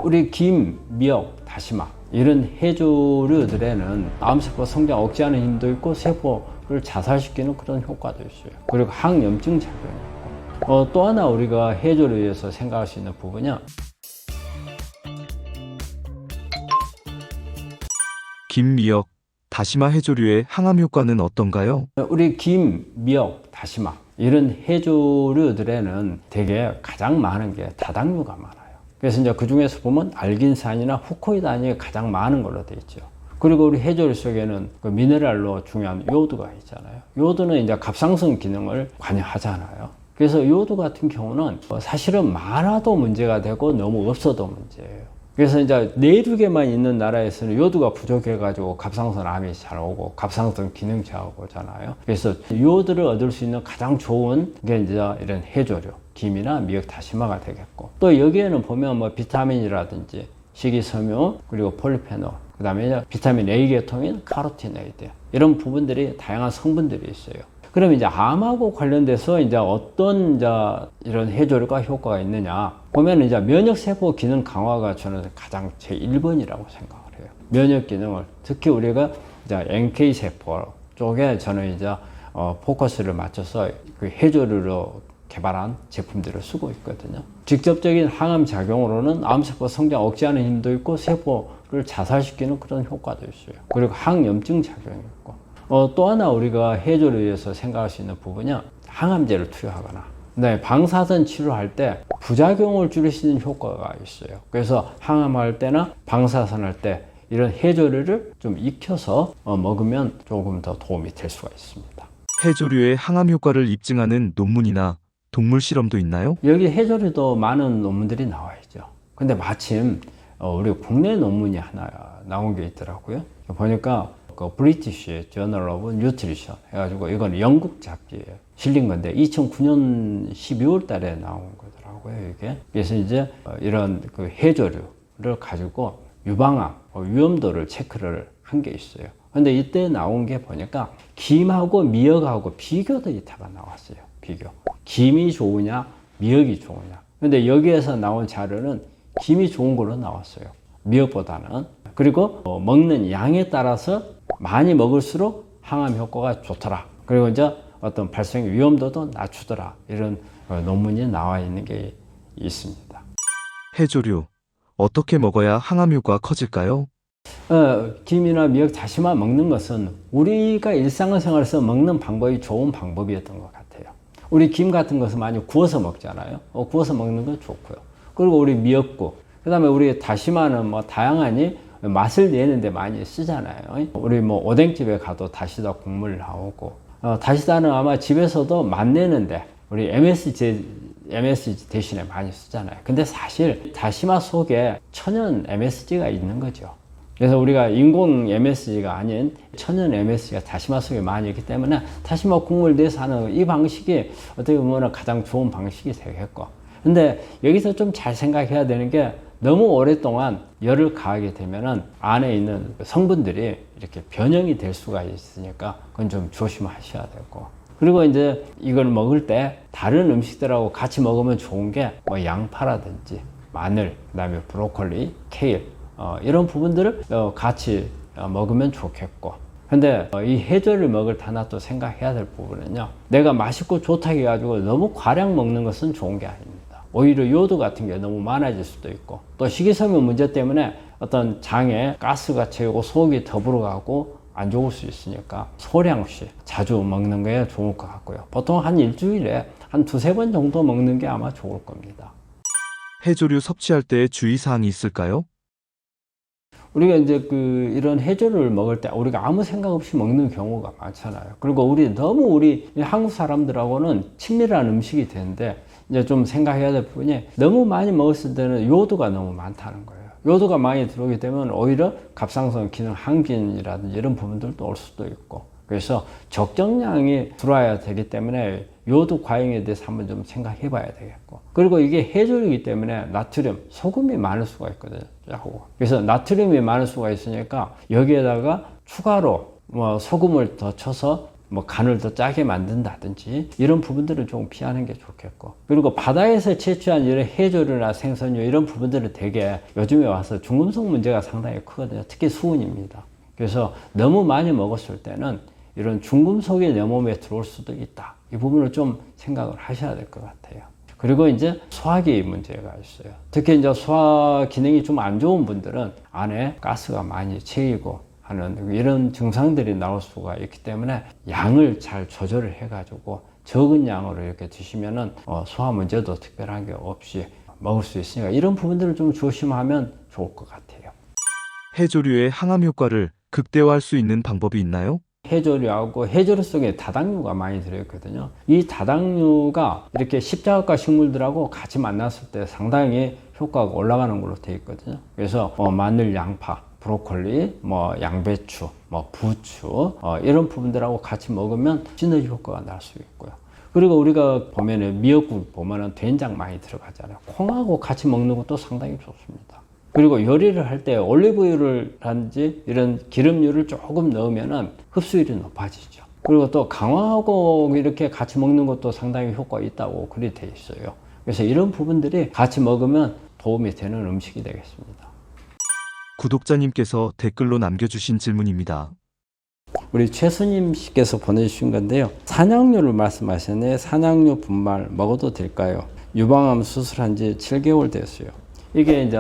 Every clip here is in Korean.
우리 김, 미역, 다시마 이런 해조류들에는 암세포 성장 억제하는 힘도 있고 세포를 자살시키는 그런 효과도 있어요. 그리고 항염증 작용이 있고 또 하나 우리가 해조류에서 생각할 수 있는 부분이요. 김, 미역, 다시마 해조류의 항암 효과는 어떤가요? 우리 김, 미역, 다시마 이런 해조류들에는 대개 가장 많은 게 다당류가 많아요. 그래서 이제 그 중에서 보면 알긴산이나 후코이단이 가장 많은 걸로 되어 있죠. 그리고 우리 해조류 속에는 그 미네랄로 중요한 요오드가 있잖아요. 요오드는 이제 갑상선 기능을 관여하잖아요. 그래서 요오드 같은 경우는 사실은 많아도 문제가 되고 너무 없어도 문제예요. 그래서 이제 내륙에만 있는 나라에서는 요오드가 부족해가지고 갑상선 암이 잘 오고 갑상선 기능 저하가 오잖아요. 그래서 요오드를 얻을 수 있는 가장 좋은 게 이제 이런 해조류, 김이나 미역, 다시마가 되겠고, 또 여기에는 보면 뭐 비타민이라든지 식이섬유 그리고 폴리페놀, 그 다음에 비타민 A 계통인 카로티노이드 이런 부분들이 다양한 성분들이 있어요. 그럼 이제 암하고 관련돼서 이제 어떤 이제 이런 해조류가 효과가 있느냐 보면 이제 면역세포 기능 강화가 저는 가장 제 1번이라고 생각을 해요. 면역 기능을 특히 우리가 이제 NK 세포 쪽에 저는 이제 포커스를 맞춰서 그 해조류로 개발한 제품들을 쓰고 있거든요. 직접적인 항암 작용으로는 암세포 성장 억제하는 힘도 있고 세포를 자살시키는 그런 효과도 있어요. 그리고 항염증 작용이 있고. 또 하나 우리가 해조류에서 생각할 수 있는 부분은 항암제를 투여하거나 방사선 치료할 때 부작용을 줄일 수 있는 효과가 있어요. 그래서 항암할 때나 방사선 할 때 이런 해조류를 좀 익혀서 먹으면 조금 더 도움이 될 수가 있습니다. 해조류의 항암 효과를 입증하는 논문이나 동물 실험도 있나요? 여기 해조류도 많은 논문들이 나와 있죠. 근데 마침 우리 국내 논문이 하나 나온 게 있더라고요. 보니까 그 브리티시 저널 오브 뉴트리션 해가지고 이건 영국 잡지에 실린 건데 2009년 12월 달에 나온 거더라고요, 이게. 그래서 이제 이런 그 해조류를 가지고 유방암 위험도를 체크를 한 게 있어요. 근데 이때 나온 게 보니까 김하고 미역하고 비교 데이터가 나왔어요. 비교. 김이 좋으냐, 미역이 좋으냐. 근데 여기에서 나온 자료는 김이 좋은 걸로 나왔어요. 미역보다는. 그리고 먹는 양에 따라서 많이 먹을수록 항암 효과가 좋더라. 그리고 이제 어떤 발생 위험도도 낮추더라. 이런 논문이 나와 있는 게 있습니다. 해조류, 어떻게 먹어야 항암 효과가 커질까요? 김이나 미역, 다시마 먹는 것은 우리가 일상생활에서 먹는 방법이 좋은 방법이었던 것 같아요. 우리 김 같은 것은 많이 구워서 먹잖아요. 구워서 먹는 건 좋고요. 그리고 우리 미역국, 그 다음에 우리 다시마는 뭐 다양하니 맛을 내는데 많이 쓰잖아요. 우리 뭐 오뎅집에 가도 다시다 국물 나오고, 다시다는 아마 집에서도 맛내는데 우리 MSG 대신에 많이 쓰잖아요. 근데 사실 다시마 속에 천연 MSG가 있는 거죠. 그래서 우리가 인공 MSG가 아닌 천연 MSG가 다시마 속에 많이 있기 때문에 다시마 국물 내서 하는 이 방식이 어떻게 보면 가장 좋은 방식이 되겠고, 근데 여기서 좀 잘 생각해야 되는 게 너무 오랫동안 열을 가하게 되면은 안에 있는 성분들이 이렇게 변형이 될 수가 있으니까 그건 좀 조심하셔야 되고, 그리고 이제 이걸 먹을 때 다른 음식들하고 같이 먹으면 좋은 게 뭐 양파라든지 마늘, 그다음에 브로콜리, 케일 이런 부분들을 같이 먹으면 좋겠고, 근데 이 해조를 먹을 때 하나 또 생각해야 될 부분은요, 내가 맛있고 좋다고 해가지고 너무 과량 먹는 것은 좋은 게 아닙니다. 오히려 요오드 같은 게 너무 많아질 수도 있고, 또 식이섬유 문제 때문에 어떤 장에 가스가 채우고 속이 더불어가고 안 좋을 수 있으니까 소량씩 자주 먹는 게 좋을 것 같고요. 보통 한 일주일에 한 2-3번 정도 먹는 게 아마 좋을 겁니다. 해조류 섭취할 때 주의사항이 있을까요? 우리가 이제 이런 해조류를 먹을 때 우리가 아무 생각 없이 먹는 경우가 많잖아요. 그리고 우리 한국 사람들하고는 친밀한 음식이 되는데, 이제 좀 생각해야 될 부분이 너무 많이 먹었을 때는 요오드가 너무 많다는 거예요. 요오드가 많이 들어오게 되면 오히려 갑상선 기능 항진이라든지 이런 부분들도 올 수도 있고, 그래서 적정량이 들어와야 되기 때문에 요오드 과잉에 대해서 한번 좀 생각해 봐야 되겠고, 그리고 이게 해조류이기 때문에 나트륨, 소금이 많을 수가 있거든요. 그래서 나트륨이 많을 수가 있으니까 여기에다가 추가로 뭐 소금을 더 쳐서 뭐 간을 더 짜게 만든다든지 이런 부분들은 좀 피하는 게 좋겠고, 그리고 바다에서 채취한 이런 해조류나 생선류 이런 부분들은 되게 요즘에 와서 중금속 문제가 상당히 크거든요. 특히 수은입니다. 그래서 너무 많이 먹었을 때는 이런 중금속이 내 몸에 들어올 수도 있다. 이 부분을 좀 생각을 하셔야 될 것 같아요. 그리고 이제 소화기 문제가 있어요. 특히 이제 소화 기능이 좀 안 좋은 분들은 안에 가스가 많이 채이고 하는 이런 증상들이 나올 수가 있기 때문에 양을 잘 조절을 해가지고 적은 양으로 이렇게 드시면은 소화 문제도 특별한 게 없이 먹을 수 있으니까 이런 부분들을 좀 조심하면 좋을 것 같아요. 해조류의 항암 효과를 극대화할 수 있는 방법이 있나요? 해조류하고 해조류 속에 다당류가 많이 들어있거든요. 이 다당류가 이렇게 십자각과 식물들하고 같이 만났을 때 상당히 효과가 올라가는 걸로 되어 있거든요. 그래서 마늘, 양파, 브로콜리, 양배추, 부추 이런 부분들하고 같이 먹으면 시너지 효과가 날 수 있고요. 그리고 우리가 보면은 미역국 보면은 된장 많이 들어가잖아요. 콩하고 같이 먹는 것도 상당히 좋습니다. 그리고 요리를 할 때 올리브유라든지 이런 기름류를 조금 넣으면은 흡수율이 높아지죠. 그리고 또 강황하고 이렇게 같이 먹는 것도 상당히 효과가 있다고 글이 돼 있어요. 그래서 이런 부분들이 같이 먹으면 도움이 되는 음식이 되겠습니다. 구독자님께서 댓글로 남겨주신 질문입니다. 우리 최수님 씨께서 보내주신 건데요. 산양류를 말씀하셨네요. 산양류 분말 먹어도 될까요? 유방암 수술한 지 7개월 됐어요. 이게 이제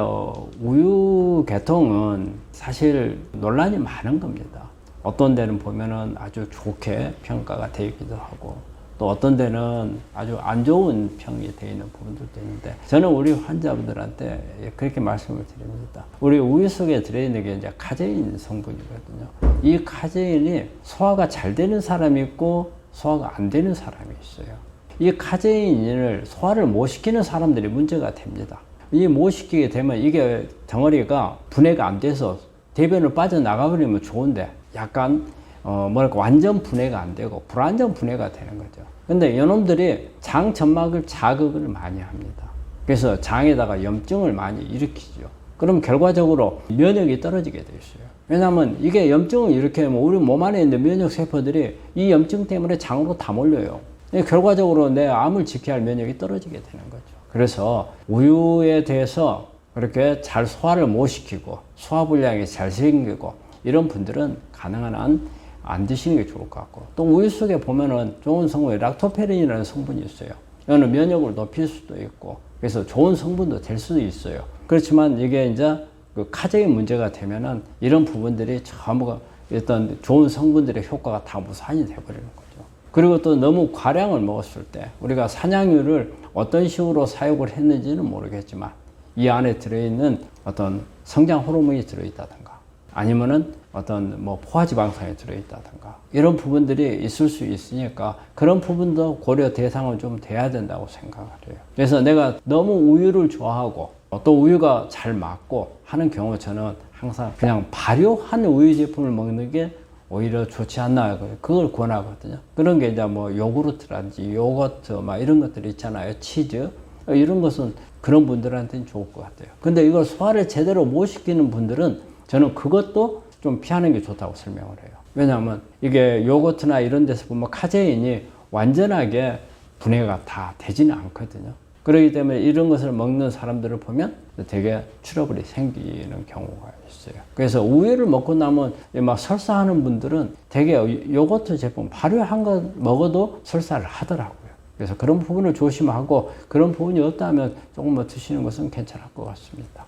우유 계통은 사실 논란이 많은 겁니다. 어떤 데는 보면은 아주 좋게 평가가 되어 있기도 하고 또 어떤 데는 아주 안 좋은 평이 되어 있는 부분들도 있는데 저는 우리 환자분들한테 그렇게 말씀을 드립니다. 우리 우유 속에 들어있는 게 이제 카제인 성분이거든요. 이 카제인이 소화가 잘 되는 사람이 있고 소화가 안 되는 사람이 있어요. 이 카제인을 소화를 못 시키는 사람들이 문제가 됩니다. 이 못 시키게 되면 이게 덩어리가 분해가 안 돼서 대변을 빠져나가 버리면 좋은데 약간 완전 분해가 안 되고 불완전 분해가 되는 거죠. 근데 이놈들이 장 점막을 자극을 많이 합니다. 그래서 장에다가 염증을 많이 일으키죠. 그럼 결과적으로 면역이 떨어지게 돼 있어요. 왜냐하면 이게 염증을 일으키면 우리 몸 안에 있는 면역 세포들이 이 염증 때문에 장으로 다 몰려요. 결과적으로 내 암을 지켜야 할 면역이 떨어지게 되는 거죠. 그래서 우유에 대해서 그렇게 잘 소화를 못 시키고 소화불량이 잘 생기고 이런 분들은 가능한 한 안 드시는 게 좋을 것 같고, 또 우유 속에 보면은 좋은 성분이 락토페린이라는 성분이 있어요. 이거는 면역을 높일 수도 있고 그래서 좋은 성분도 될 수도 있어요. 그렇지만 이게 이제 그 카제인 문제가 되면은 이런 부분들이 전부 어떤 좋은 성분들의 효과가 다 무산이 돼버리는 거죠. 그리고 또 너무 과량을 먹었을 때 우리가 산양유를 어떤 식으로 사용을 했는지는 모르겠지만 이 안에 들어있는 어떤 성장 호르몬이 들어있다든가 아니면은 어떤 포화지방산이 들어있다든가 이런 부분들이 있을 수 있으니까 그런 부분도 고려 대상은 좀 돼야 된다고 생각을 해요. 그래서 내가 너무 우유를 좋아하고 또 우유가 잘 맞고 하는 경우 저는 항상 그냥 발효한 우유 제품을 먹는 게 오히려 좋지 않나 그걸 권하거든요. 그런 게 이제 요구르트라든지 요거트 이런 것들 있잖아요. 치즈 이런 것은 그런 분들한테는 좋을 것 같아요. 근데 이걸 소화를 제대로 못 시키는 분들은 저는 그것도 좀 피하는 게 좋다고 설명을 해요. 왜냐하면 이게 요거트나 이런 데서 보면 카제인이 완전하게 분해가 다 되지는 않거든요. 그렇기 때문에 이런 것을 먹는 사람들을 보면 되게 트러블이 생기는 경우가 있어요. 그래서 우유를 먹고 나면 막 설사하는 분들은 되게 요거트 제품 발효한 거 먹어도 설사를 하더라고요. 그래서 그런 부분을 조심하고 그런 부분이 없다면 조금 드시는 것은 괜찮을 것 같습니다.